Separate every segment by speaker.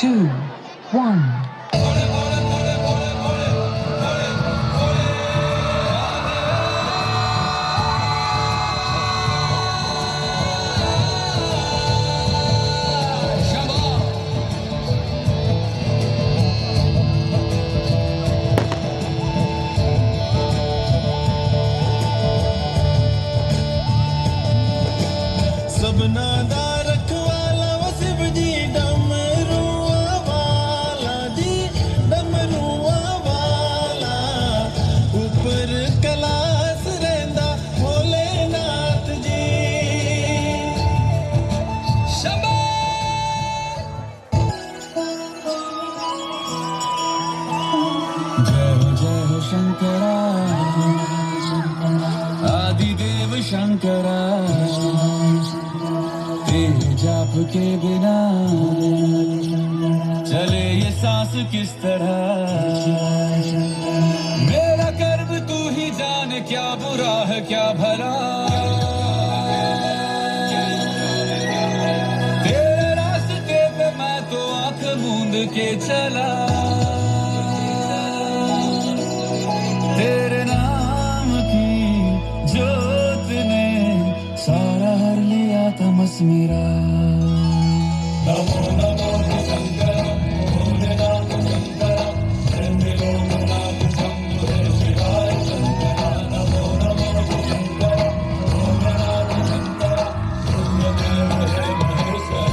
Speaker 1: two, one.
Speaker 2: Shankara आदिदेव Shankara तेरे जाप के बिना चले ये सांस किस तरह मेरा कर्म तू ही जाने क्या बुरा है क्या भला तेरे रास्ते पे मैं तो आंख मूंद के चला तेरे नाम की जोत ने सारा हर लिया तमस मेरा नमो नमो शंकर भोलेनाथ शंकर चंद्रोनाथ शंभो शिवाय शंकर नमो नमो शंकर भोलेनाथ शंकर पुण्यदेव हे महेश्वर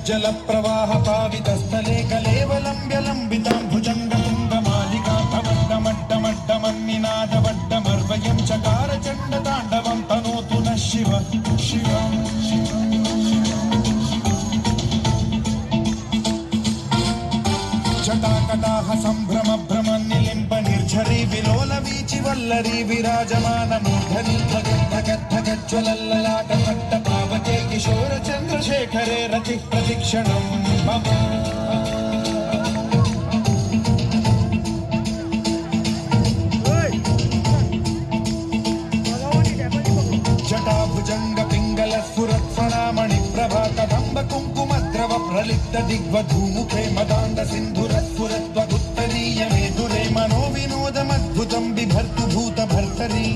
Speaker 3: जल प्रवाह पावितस्थले कलेवलंब्य लंबितां भुजंगतुंगमालिका तमड्डमड्डमड्डमन्निनादवड्डमर्वयं चकार चण्डताण्डवं तनोतु नः शिव शिव जटाकटाह सम्भ्रम भ्रमन्निलिम्ब निर्झरी विलोल वीचि वल्लरी विराजमान मूर्धनि धगद्धगज्ज्वलल्ललाट भट्ट पावके किशोर चन्द्रशेखरे रचिः प्रशिक्षणं मम जटाभुजंग पिंगल स्फुरत्फणामणि प्रभा कदम्ब कुङ्कुमद्रव प्रलिप्त दिग्वधूमुखे मदान्द सिन्धुरस्फुरत्वगुत्तरीय मेधुरे मनो विनोदमद्भुतं बिभर्तु भूत भर्तरी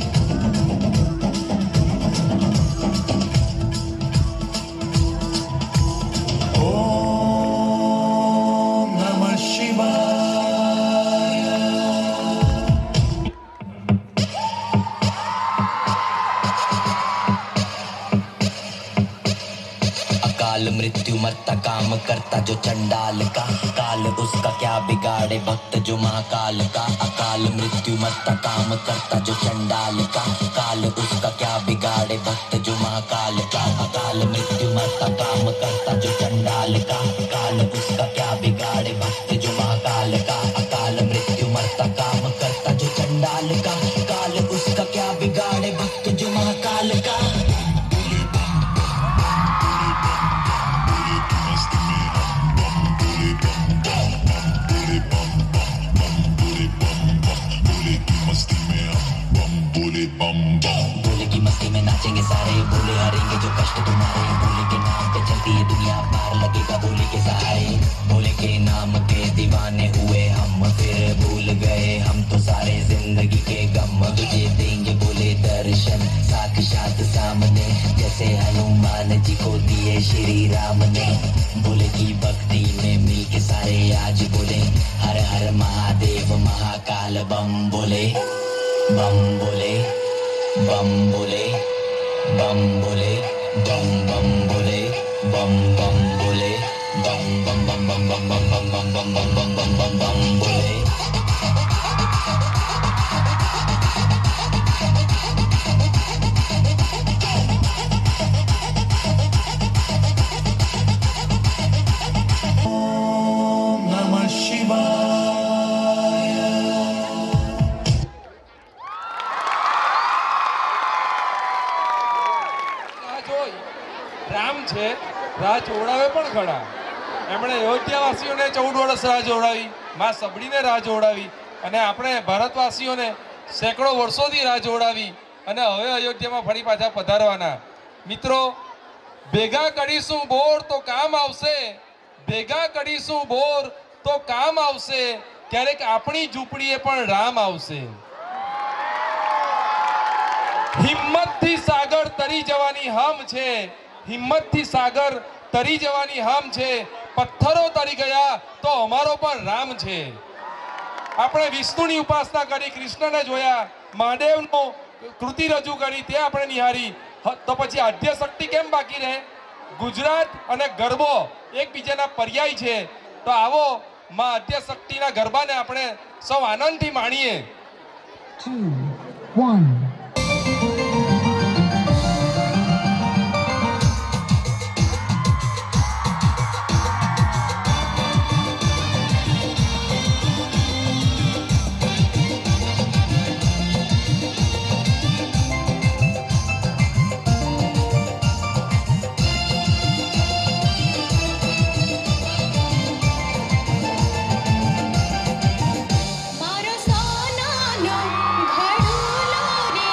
Speaker 3: ओम नमः शिवाय।
Speaker 4: अकाल
Speaker 1: मृत्यु मरता काम करता जो चंडाल का, काल उसका क्या बिगाड़े भक्त जो महाकाल का। अकाल मृत्यु मरता काम करता जो चंडाल का, काल उसका क्या बिगाड़े भक्त जो महाकाल का। अकाल मृत्यु मरता काम करता जो चंडाल का, काल उसका क्या बिगाड़े भक्त जो महाकाल का। अकाल मृत्यु मरता काम करता जो चंडाल का, काल उसका क्या बिगाड़े भक्त जो महाकाल का। भोले की मस्ती में नाचेंगे सारे, भोले हारेंगे जो कष्ट तुम्हारे। भोले के नाम पे चलती है दुनिया, पार लगेगा भोले के सहारे। भोले के नाम के दीवाने हुए हम, फिर भूल गए हम तो सारे जिंदगी के गम। तुझे देंगे भोले दर्शन साक्षात सामने, जैसे हनुमान जी को दिए श्री राम ने। भोले की भक्ति में मिल के सारे आज बोले, हर हर महादेव महाकाल बम बोले। बम बोले, बम बोले, बम बोले, बम बम बोले, बम बम बोले, बम बम बम बम बम बम बम बम बम बम बम बम बम बम बोले।
Speaker 3: ओम नमः शिवाय।
Speaker 4: રામ છે, રાહ જોવડાવે પણ ખરા. એમણે અયોધ્યાવાસીઓને 14 વર્ષ રાહ જોવડાવી, માં સબડીને રાહ જોવડાવી, અને આપણે ભારતવાસીઓને સેંકડો વર્ષોથી રાહ જોવડાવી, અને હવે અયોધ્યામાં ફરી પાછા પધારવાના. મિત્રો, ભેગા કરીશું બોર તો કામ આવશે, ભેગા કરીશું બોર તો કામ આવશે, ક્યારેક આપણી ઝૂંપડીએ પણ રામ આવશે. હિંમતથી સાગર તરી જવાની હમ છે, હિંમતથી સાગર તરી જવાની હમ છે. પથ્થરો તરી ગયા તો અમારો પણ રામ છે. આપણે વિષ્ણુની ઉપાસના કરી, કૃષ્ણને જોયા, મહાદેવનો કૃતિ રજૂ કરી, તે આપણે નિહાળી, તો પછી આદ્ય શક્તિ કેમ બાકી રહે? ગુજરાત અને ગરબો એકબીજાના પર્યાય છે, તો આવો માં આદ્ય શક્તિના ગરબાને આપણે સૌ આનંદથી માણીએ.
Speaker 5: 2, 1.
Speaker 6: मारो सोनानो घड़ूलो रे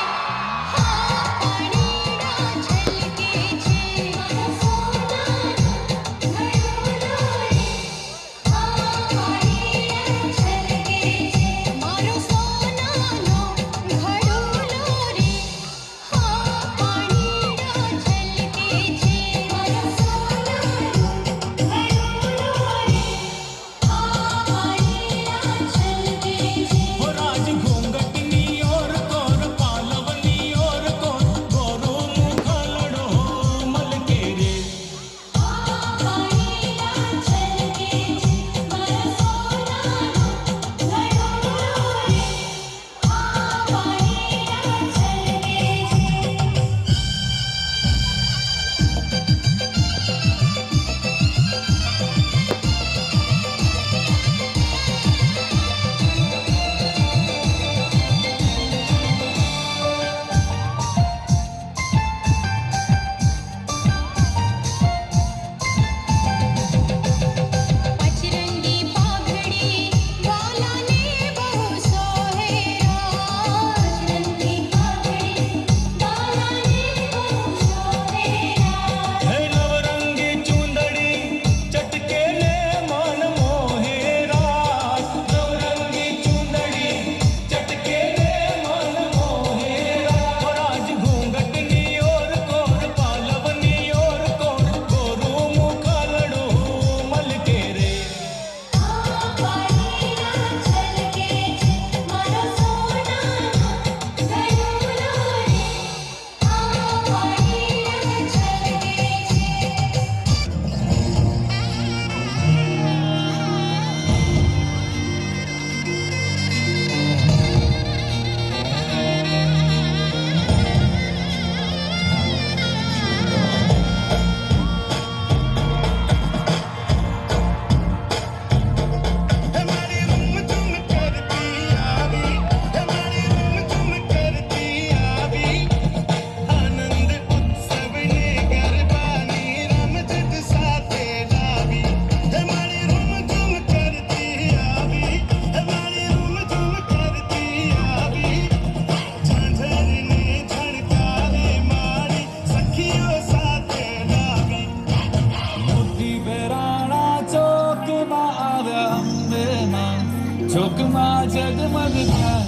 Speaker 2: ચોકમાં જગમગ થાય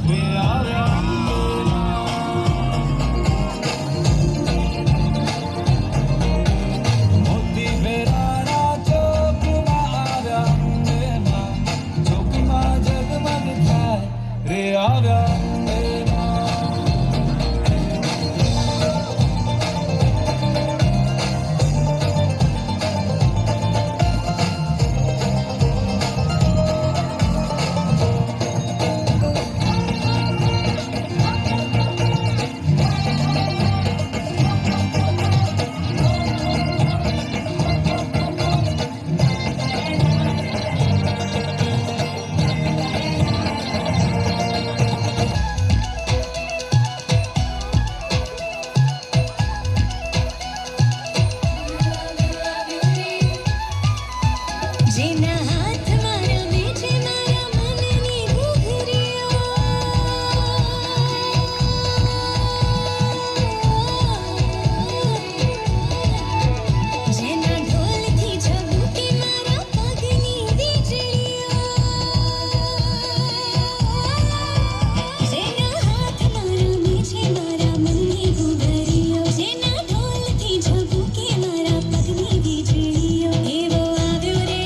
Speaker 2: રે આવ્યા મોતી ભેરાણા ચોકમાં આવ્યા ચોકમાં જગમગ થાય રે આવ્યા
Speaker 5: જેના હાથમાં રમે છે મારા મનની ઘૂઘરીઓ જેના ઢોલથી ઝબૂકે મારા પગની વીજળીઓ જેના હાથમાં રમે છે મારા મનની ઘૂઘરીઓ જેના ઢોલથી ઝબૂકે મારા પગની વીજળીઓ એવો આવ્યો રે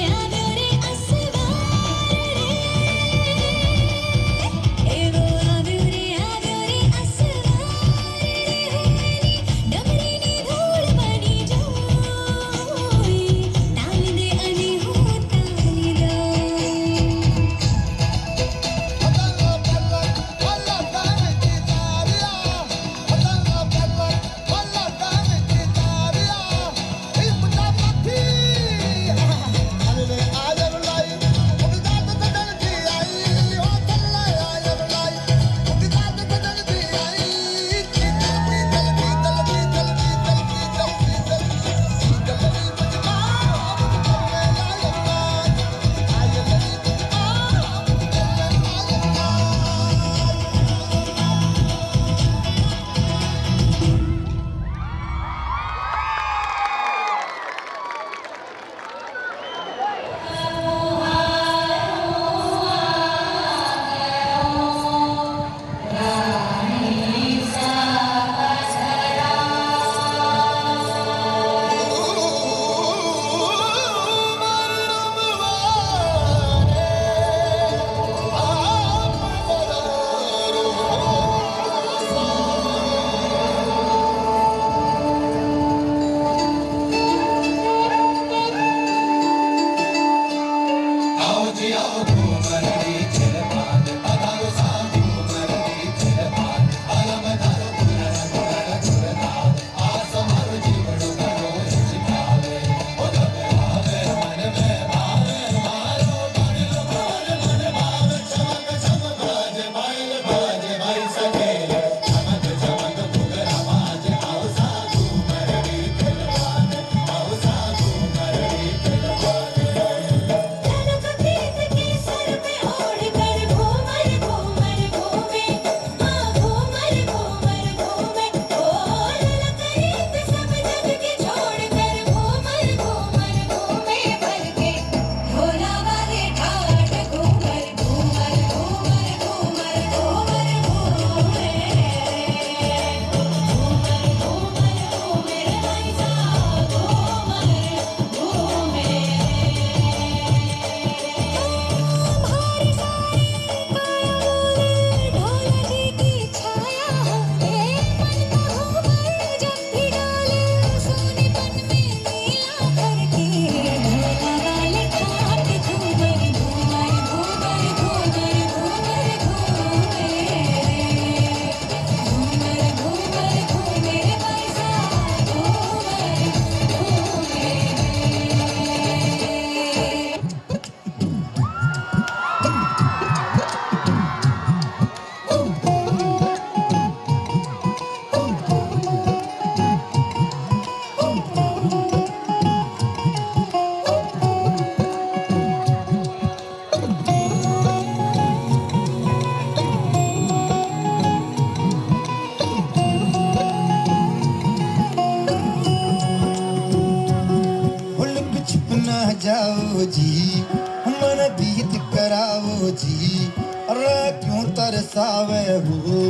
Speaker 3: जी अरे क्यों तरसावे हो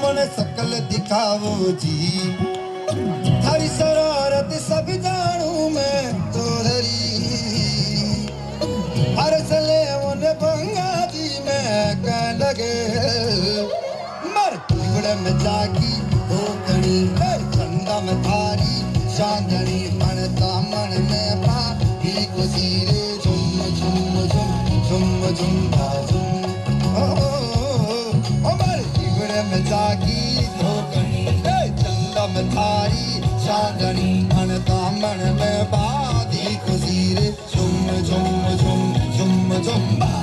Speaker 3: मन सकल दिखावो जी थारी शरारत सब जानू मैं तो धरी हर चले उन भंगा जी मैं कह लगे मर बिगड़ में जागी हो गणी चंदा में थारी चांदनी मन दामन में पापी को सीरे झुम झुम झुम झुम झुम झुम ओ मर बिगड़ में जागी हो गणी चंदा में थारी चांदनी मन दामन में बादी को सीरे झुम झुम झुम झुम झुम झुम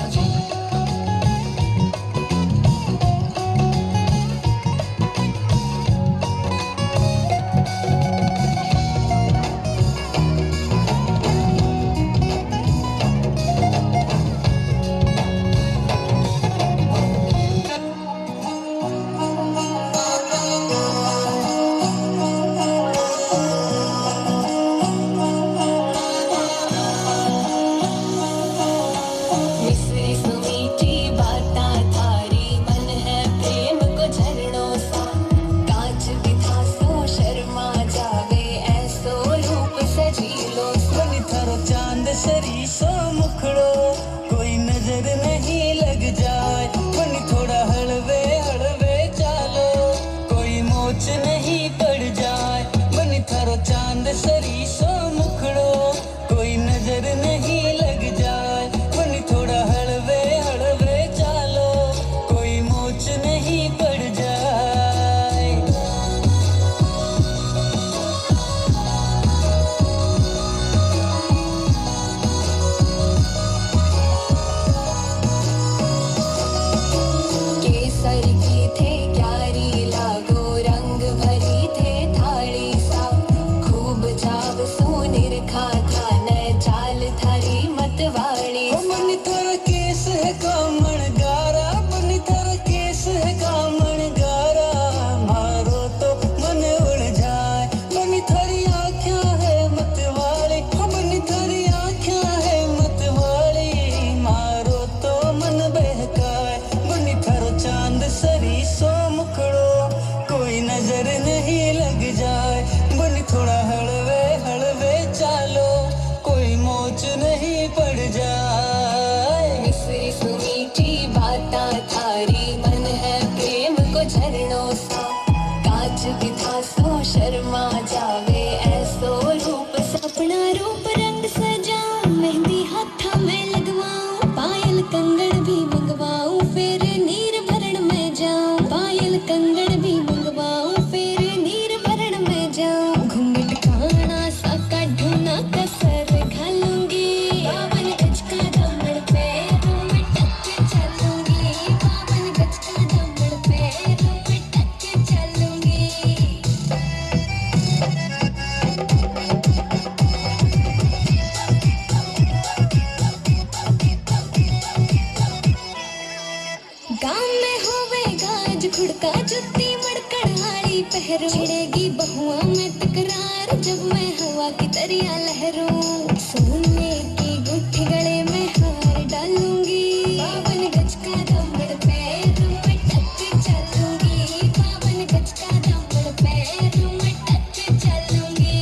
Speaker 5: छिड़ेगी बहुआ में तकरार जब मैं हवा की तरिया लहरूं सोने की गुट्ठी गले में हार डालूंगी बावन गज का दमड़ पैरों में टक चलूंगी बावन गज का दमड़ पैरों में टक चलूंगी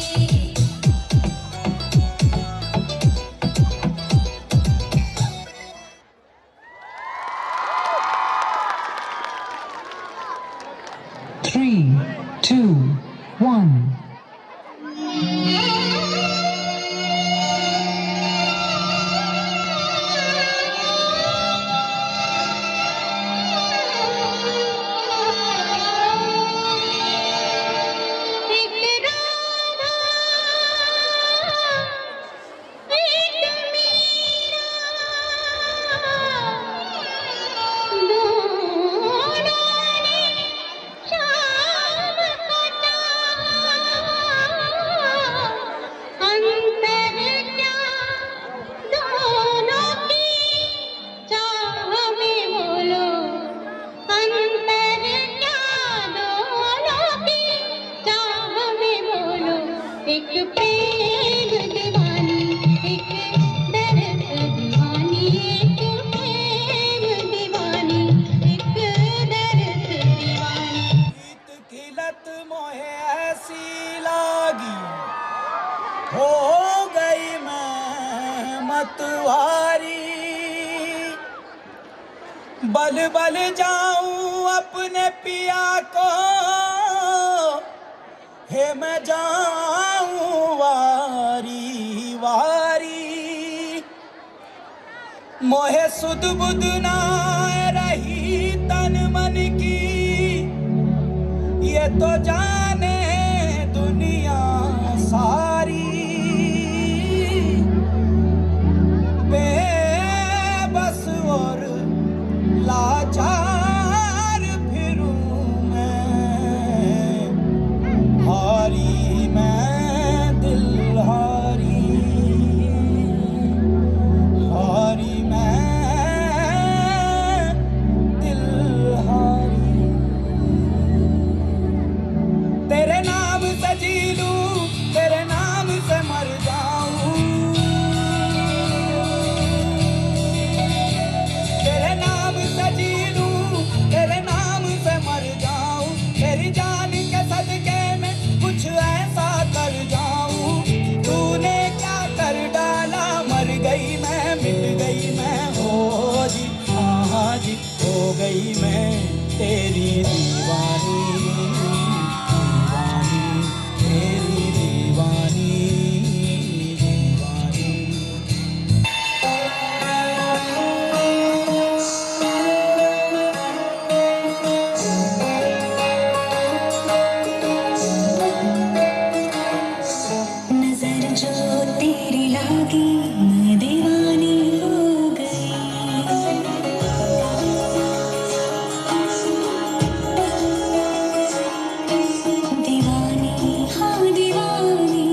Speaker 6: Three, two, one.
Speaker 7: बल बल जाऊं अपने पिया को, हे मैं जाऊं वारी वारी। मोहे सुध बुध ना रही तन मन की, ये तो जाने दुनिया सारी। बेबस और लाचार फिरूं मैं, हारी मैं दिल हारी, हारी मैं दिल हारी। तेरे नाम से जी लूं, तेरे नाम से मर जाऊं, तेरे नाम से जी लूं, तेरे नाम से मर जाऊं। तेरी जान के सदके में कुछ ऐसा कर जाऊं। तूने क्या कर डाला, मर गई मैं, मिट गई मैं, हो जी हाँ जी, हो गई मैं तेरी दीवानी, दीवानी तेरी दीवानी, दीवानी।
Speaker 5: नजर जो तेरी लागी मैं दीवानी हो गई। दीवानी हाँ दीवानी,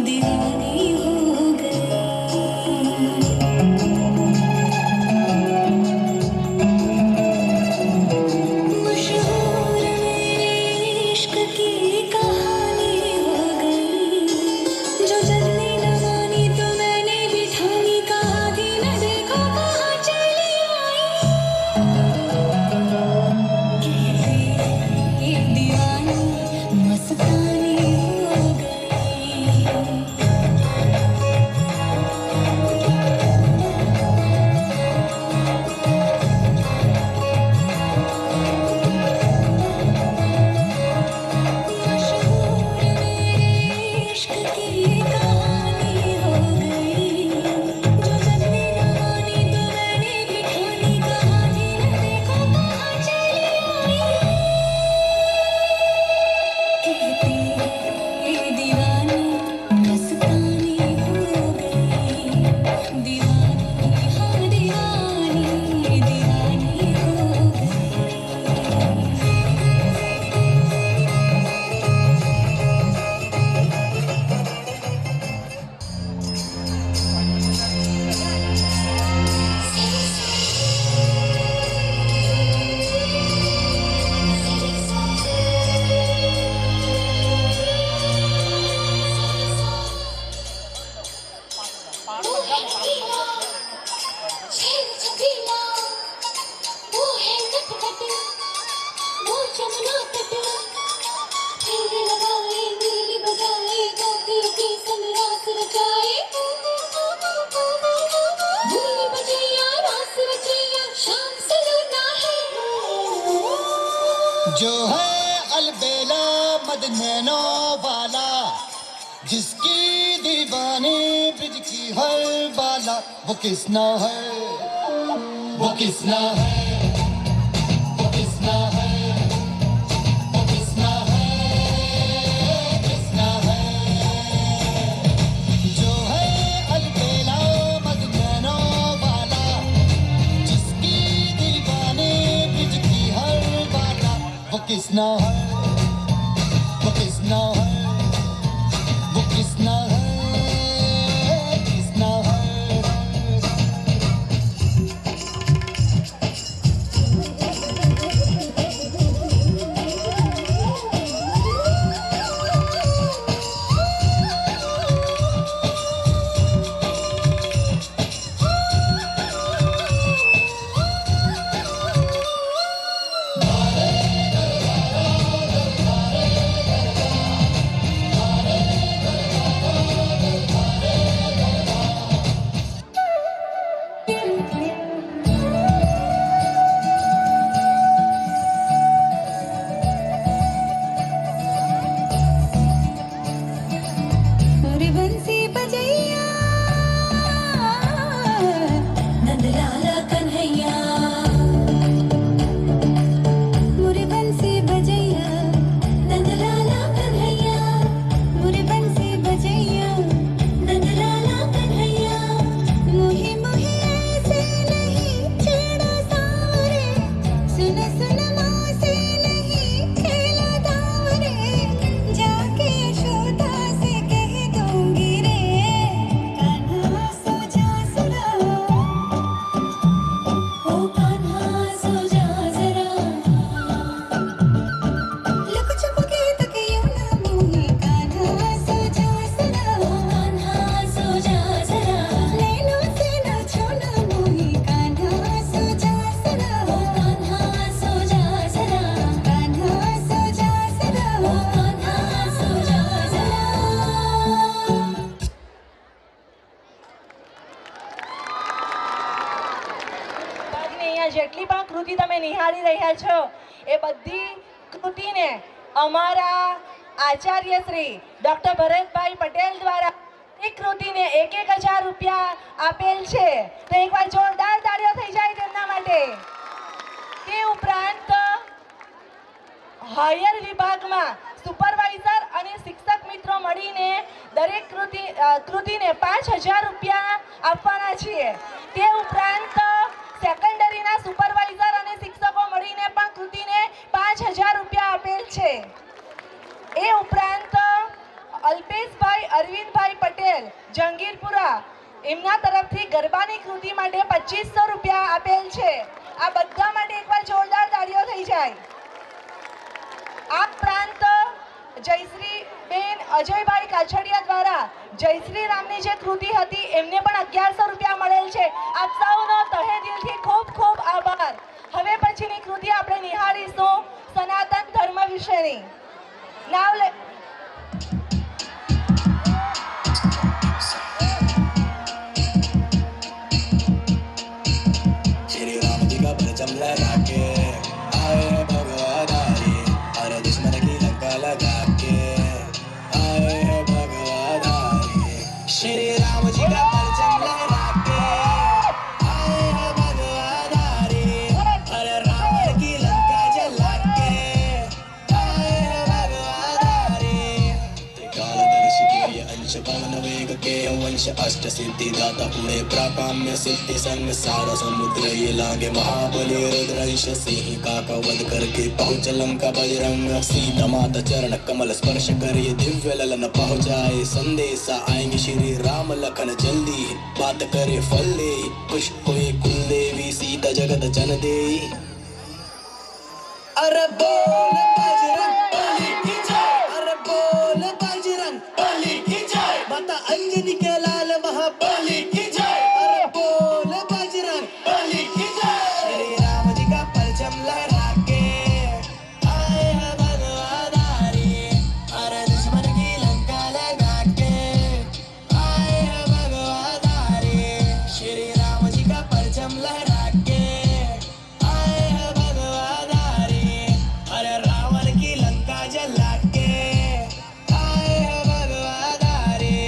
Speaker 5: दीवानी हो गई। मशहूर मेरे इश्क की कहानी हो गई। जो जल्दी न मानी तो मैंने भी ठानी, कहा थी न देखो कहाँ चली आई। कहते दीवानी मस्तानी हो गई। मशहूर मेरे इश्क की कहानी हो गई। जो जल्दी न मानी तो मैंने भी ठानी, कहा थी न देखो कहाँ चली आई। कहते दीवानी मस्तानी हो गई। दीवानी हाँ दीवानी, दीवानी हो गई। वो है हीरा, छेद छबीला, वो है नटखट, वो जमुना तट। फिर लगाए नीली बजाए, गोपियों की संग रास रचाए। भूल बजैया रास रचैया, शाम सलोना है।
Speaker 3: जो है अलबेला मद नैनों वाला, जिसकी दीवानी ब्रिज की हर बाला। वो किसना है, वो किसना है, वो किसना है, वो किसना है, किसना है। जो है अलबेला मद नैनों वाला, जिसकी दीवानी ब्रिज की हर बाला। वो किसना है, वो किसना है, वो किसना है, किसना है।
Speaker 8: અહીંયા જેટલી પણ કૃતિ તમે નિહાળી રહ્યા છો એ બધી કૃતિને અમારા આચાર્ય શ્રી ડૉક્ટર ભરતભાઈ પટેલ દ્વારા એક કૃતિને 1,000 રૂપિયા આપેલ છે. તો એકવાર જોરદાર તાળીઓ થઈ જાય તેમના માટે. તે ઉપરાંત હાયર વિભાગમાં સુપરવાઇઝર અને શિક્ષક મિત્રો મળીને દરેક કૃતિને 5,000 રૂપિયા આપવાના છીએ. તે ઉપરાંત સેકન્ડરીના સુપરવાઇઝર અને શિક્ષકો મળીને પણ કૃતિને 5,000 રૂપિયા આપેલ છે. એ ઉપરાંત અલ્પેશભાઈ અરવિંદભાઈ પટેલ જંગીરપુરા એમના તરફથી ગરબાની કૃતિ માટે 2,500 રૂપિયા આપેલ છે. આ બધા માટે એકવાર જોરદાર તાળીઓ થઈ જાય. આ ઉપરાંત જયશ્રી બેન અજયભાઈ કાછડિયા દ્વારા જયશ્રી રામની જે કૃતિ હતી એમને પણ 1,100 રૂપિયા મળેલ છે. આપ સૌનો તહે દિલથી ખૂબ ખૂબ આભાર. હવે પછીની કૃતિ આપણે નિહાળીશું સનાતન ધર્મ વિશેની. નાવ
Speaker 1: श्री राम जी का परचम लगा के आए भगवाधारी, अरे दुश्मन की लंका लगा के आए हैं भगवाधारी. श्री राम जी का परचम लगा के आए हैं भगवाधारी, अरे रावण की लंका जला के आए हैं भगवाधारी. कालदर्शी के अंश पवन वेग के वंश अष्ट सिद्धि दाता पुणे प्राकाम्य सिद्धि संग सारा समुद्र ये लागे महाबली रुद्रंश सिंह का वध करके पहुंच लंका बजरंग. सीता माता चरण कमल स्पर्श कर ये दिव्य ललन पहुंचाए संदेशा आएंगे श्री राम लखन जल्दी. बात करे फल दे खुश हुए कुल देवी सीता जगत जन दे. अरे बोल बजरंग बली की जय, अरे बोल बजरंग बली की जय, माता अंजनी के लाल महाबली की जय, अरे बोल बजरंग बली की जय. श्री राम जी का परचम लहरा के आए हैं भगवाधारी, अरे दुश्मन की लंका लगा के आए हैं भगवाधारी. श्री राम जी का परचम लहरा के आए हैं भगवाधारी, अरे रावण की लंका जला के आए हैं भगवाधारी.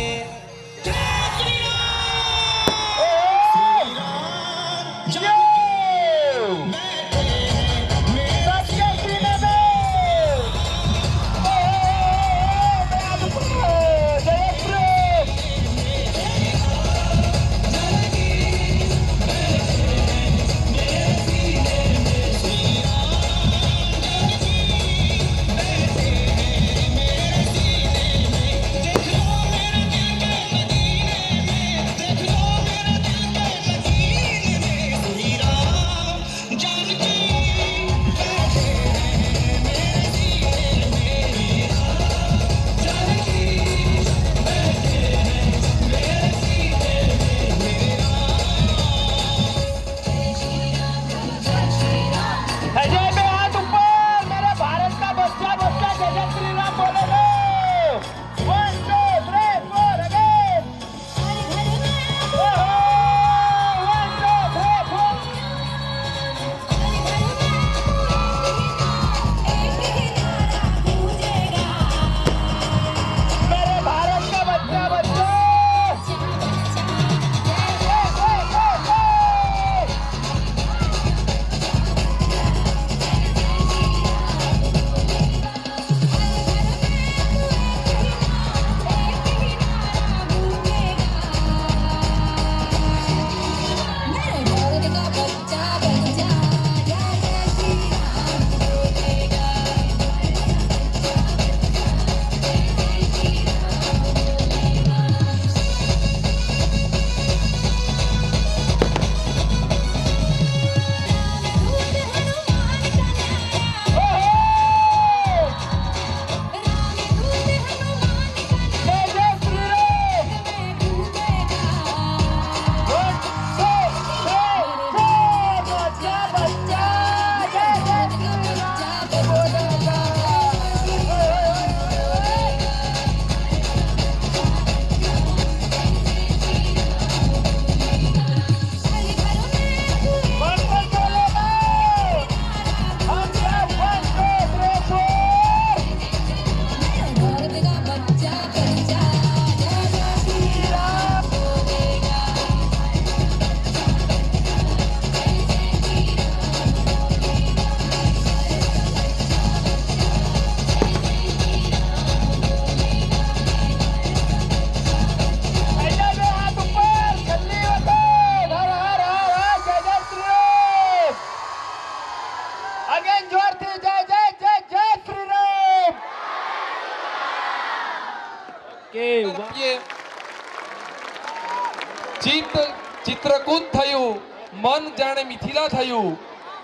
Speaker 4: મન જાણે મિથિલા થયું,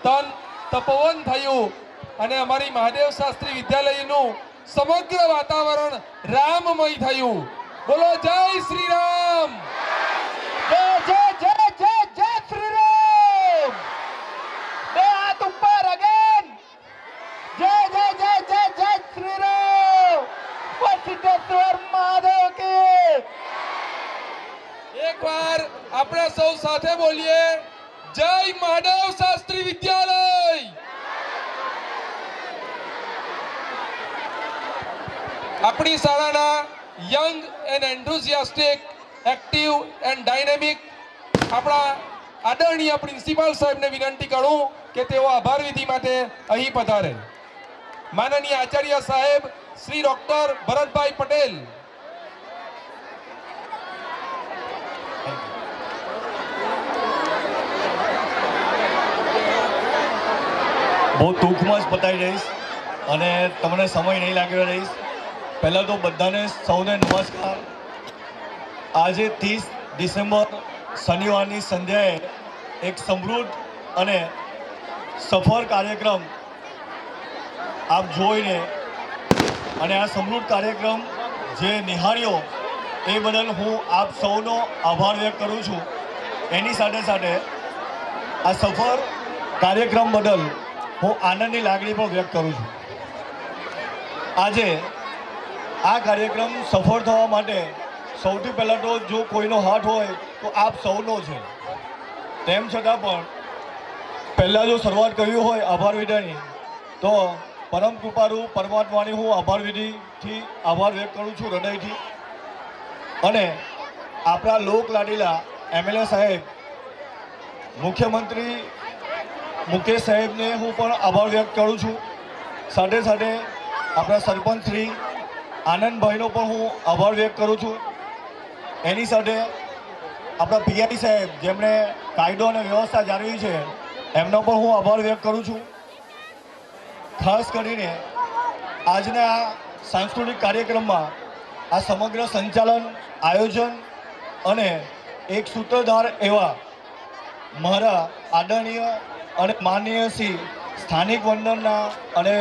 Speaker 4: તન તપોવન થયું અને અમારી મહાદેવ શાસ્ત્રી વિદ્યાલયનું સમગ્ર વાતાવરણ રામમય થયું. બોલો જય શ્રી રામ.
Speaker 7: જય જય જય જય જય શ્રી રામ. બે હાથ ઉપર અગેન. જય જય જય જય જય શ્રી રામ. સિદ્ધેશ્વર મહાદેવ કી.
Speaker 4: એકવાર આપણે સૌ સાથે બોલીએ, જય મહાદેવ શાસ્ત્રી વિદ્યાલય. આપણી શાળાના young and enthusiastic, active and dynamic આપણા આદરણીય પ્રિન્સિપાલ સાહેબને વિનંતી કરું કે તેઓ આભાર વિધિ માટે અહીં પધારે. માનનીય આચાર્ય સાહેબ શ્રી ડોક્ટર ભરતભાઈ પટેલ.
Speaker 9: બહુ ટૂંકમાં જ બતાવી દઈશ અને તમને સમય નહીં લાગી રહીશ. પહેલાં તો બધાને સૌને નમસ્કાર. આજે 30 ડિસેમ્બર શનિવારની સંધ્યાએ એક સમૃદ્ધ અને સફળ કાર્યક્રમ આપ જોઈને અને આ સમૃદ્ધ કાર્યક્રમ જે નિહાળ્યો એ બદલ હું આપ સૌનો આભાર વ્યક્ત કરું છું. એની સાથે સાથે આ સફળ કાર્યક્રમ બદલ હું આનંદની લાગણી પણ વ્યક્ત કરું છું. આજે આ કાર્યક્રમ સફળ થવા માટે સૌથી પહેલાં તો જો કોઈનો હાથ હોય તો આપ સૌનો છે. તેમ છતાં પણ પહેલાં જો શરૂઆત કરવી હોય આભાર વિધિની તો પરમ કૃપાળુ પરમાત્માની હું આભાર વિધિથી આભાર વ્યક્ત કરું છું હૃદયથી. અને આપણા લોક લાડીલા MLA સાહેબ, મુખ્યમંત્રી મુકેશ સાહેબને હું પણ આભાર વ્યક્ત કરું છું. સાથે સાથે આપણા સરપંચ શ્રી આનંદભાઈનો પણ હું આભાર વ્યક્ત કરું છું. એની સાથે આપણા PI સાહેબ જેમણે કાયદો અને વ્યવસ્થા જાળવી છે એમનો પણ હું આભાર વ્યક્ત કરું છું. ખાસ કરીને આજના આ સાંસ્કૃતિક કાર્યક્રમમાં આ સમગ્ર સંચાલન, આયોજન અને એક સૂત્રધાર એવા મારા આદરણીય અને માનનીય શ્રી સ્થાનિક મંડળના અને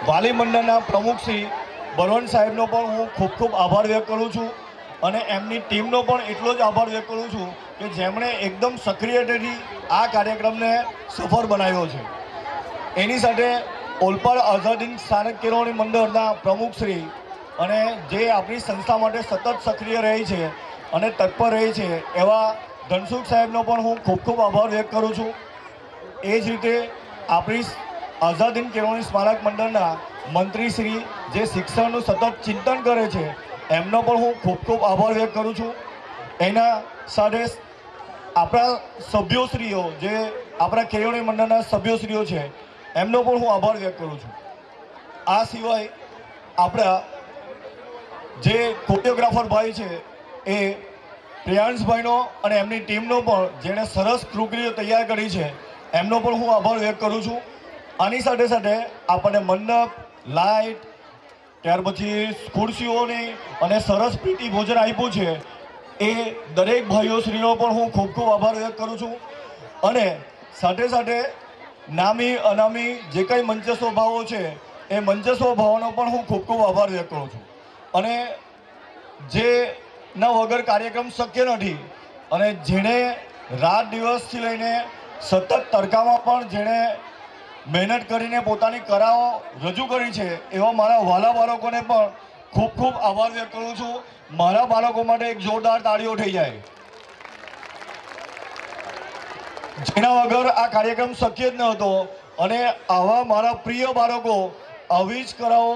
Speaker 9: વાલી મંડળના પ્રમુખ શ્રી બળવંત સાહેબનો પણ હું ખૂબ ખૂબ આભાર વ્યક્ત કરું છું. અને એમની ટીમનો પણ એટલો જ આભાર વ્યક્ત કરું છું કે જેમણે એકદમ સક્રિયતાથી આ કાર્યક્રમને સફળ બનાવ્યો છે. એની સાથે ઓલપાડ આઝાદીન સ્થાનિક કેળવણી મંડળના પ્રમુખ શ્રી અને જે આપણી સંસ્થા માટે સતત સક્રિય રહી છે અને તત્પર રહી છે એવા ધનસુખ સાહેબનો પણ હું ખૂબ ખૂબ આભાર વ્યક્ત કરું છું. એ જ રીતે આપણી આઝાદીન કેળવણી સ્મારક મંડળના મંત્રીશ્રી જે શિક્ષણનું સતત ચિંતન કરે છે એમનો પણ હું ખૂબ ખૂબ આભાર વ્યક્ત કરું છું. એના સાથે આપણા સભ્યોશ્રીઓ જે આપણા કેળવણી મંડળના સભ્યોશ્રીઓ છે એમનો પણ હું આભાર વ્યક્ત કરું છું. આ સિવાય આપણા જે કોરિયોગ્રાફર ભાઈ છે એ પ્રિયાંશભાઈનો અને એમની ટીમનો પણ જેણે સરસ કૃતિઓ તૈયાર કરી છે એમનો પણ હું આભાર વ્યક્ત કરું છું. આની સાથે સાથે આપણને મંડપ, લાઇટ, ત્યાર પછી ખુરશીઓની અને સરસ પ્રીતિ ભોજન આપ્યું છે એ દરેક ભાઈઓશ્રીનો પણ હું ખૂબ ખૂબ આભાર વ્યક્ત કરું છું. અને સાથે સાથે નામી અનામી જે કંઈ મંચસ્વ ભાવો છે એ મંચસ્વ ભાવોનો પણ હું ખૂબ ખૂબ આભાર વ્યક્ત કરું છું. અને જેના વગર કાર્યક્રમ શક્ય નથી અને જેણે રાત દિવસથી લઈને સતત તડકામાં પણ જેણે મહેનત કરીને પોતાની કળાઓ રજૂ કરી છે એવા મારા વાલા બાળકોને પણ ખૂબ ખૂબ આભાર વ્યક્ત કરું છું. મારા બાળકો માટે એક જોરદાર તાળીઓ થઈ જાય. જેના વગર આ કાર્યક્રમ શક્ય જ ન હતો. અને આવા મારા પ્રિય બાળકો આવી જ કળાઓ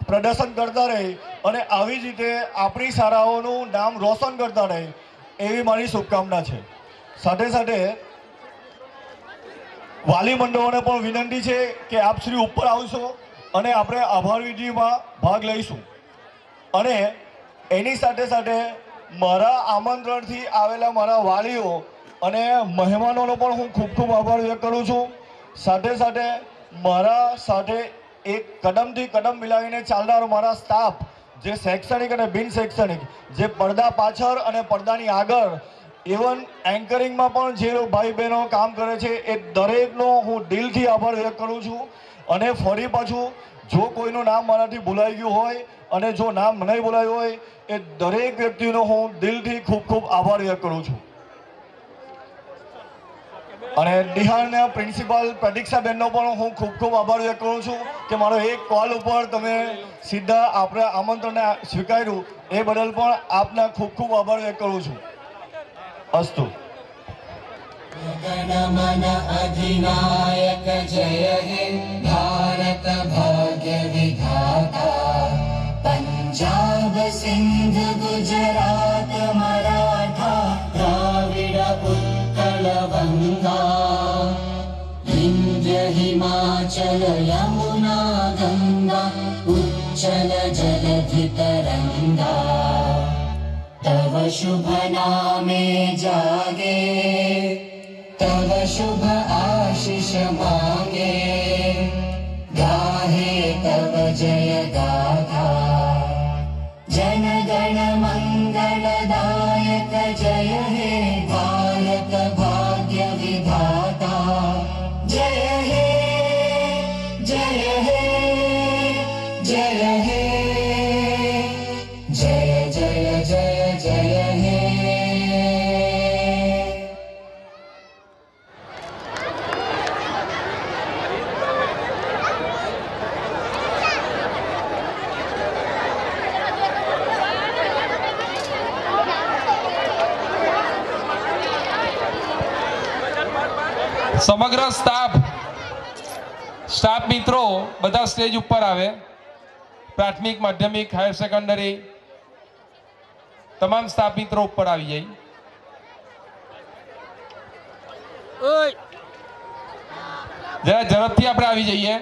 Speaker 9: પ્રદર્શન કરતા રહે અને આવી જ રીતે આપણી શાળાઓનું નામ રોશન કરતા રહે એવી મારી શુભકામના છે. સાથે સાથે વાલી મંડળોને પણ વિનંતી છે કે આપ શ્રી ઉપર આવશો અને આપણે આભાર વિધિમાં ભાગ લઈશું. અને એની સાથે સાથે મારા આમંત્રણથી આવેલા મારા વાલીઓ અને મહેમાનોનો પણ હું ખૂબ ખૂબ આભાર વ્યક્ત કરું છું. સાથે સાથે મારા સાથે એક કદમથી કદમ મિલાવીને ચાલનારો મારા સ્ટાફ જે શૈક્ષણિક અને બિન શૈક્ષણિક જે પડદા પાછળ અને પડદાની આગળ ઇવન એન્કરિંગમાં પણ જે ભાઈ બહેનો કામ કરે છે એ દરેકનો હું દિલથી આભાર વ્યક્ત કરું છું. અને ફરી પાછું જો કોઈનું નામ મારાથી ભૂલાઈ ગયું હોય અને જો નામ નહીં ભૂલાયું હોય એ દરેક વ્યક્તિનો હું દિલથી ખૂબ ખૂબ આભાર વ્યક્ત કરું છું. અને નિહાળના પ્રિન્સિપાલ પ્રતીક્ષાબેનનો પણ હું ખૂબ ખૂબ આભાર વ્યક્ત કરું છું કે મારો એક કોલ ઉપર તમે સીધા આપણા આમંત્રણને સ્વીકાર્યું એ બદલ પણ આપના ખૂબ ખૂબ આભાર વ્યક્ત કરું છું. અસ્તુ.
Speaker 1: गणमन अधिनायक जय हे भारत भाग्य विधाता पंजाब सिंध गुजरात मराठा द्राविड उत्कल गंगा विंध्य हिमाचल यमुना गंगा उच्चल जलधि तरंगा तव शुभ नामे जागे तव शुभ आशीष मांगे गाहे तव जय गाथा जन गण मंगलदायक जय हे भारत भाग्य विधाता जय हे जय हे जय हे जय जय जय जय हे
Speaker 4: સમગ્ર સ્ટાફ મિત્રો બધા સ્ટેજ ઉપર આવે. પ્રાથમિક, માધ્યમિક, હાયર સેકન્ડરી તમામ સ્ટાફ મિત્રો ઉપર આવી જાય. જરા ઝડપથી આપણે આવી જઈએ.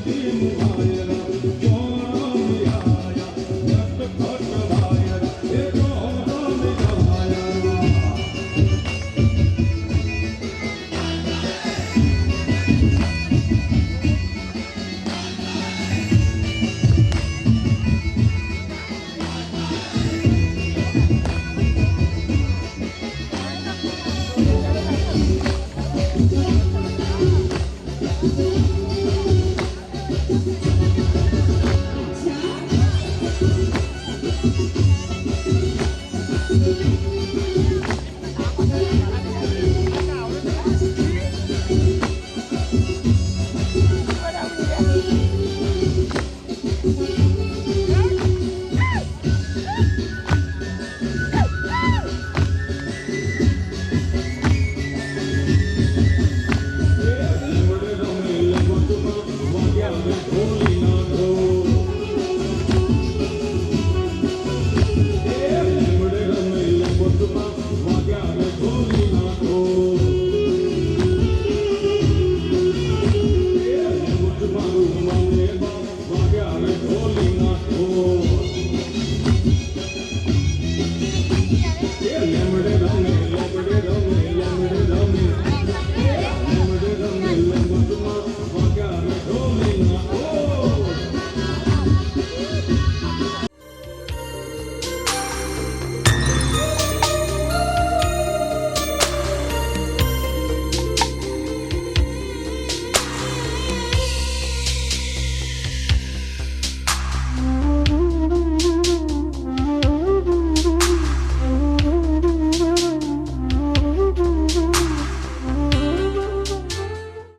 Speaker 10: टीम आए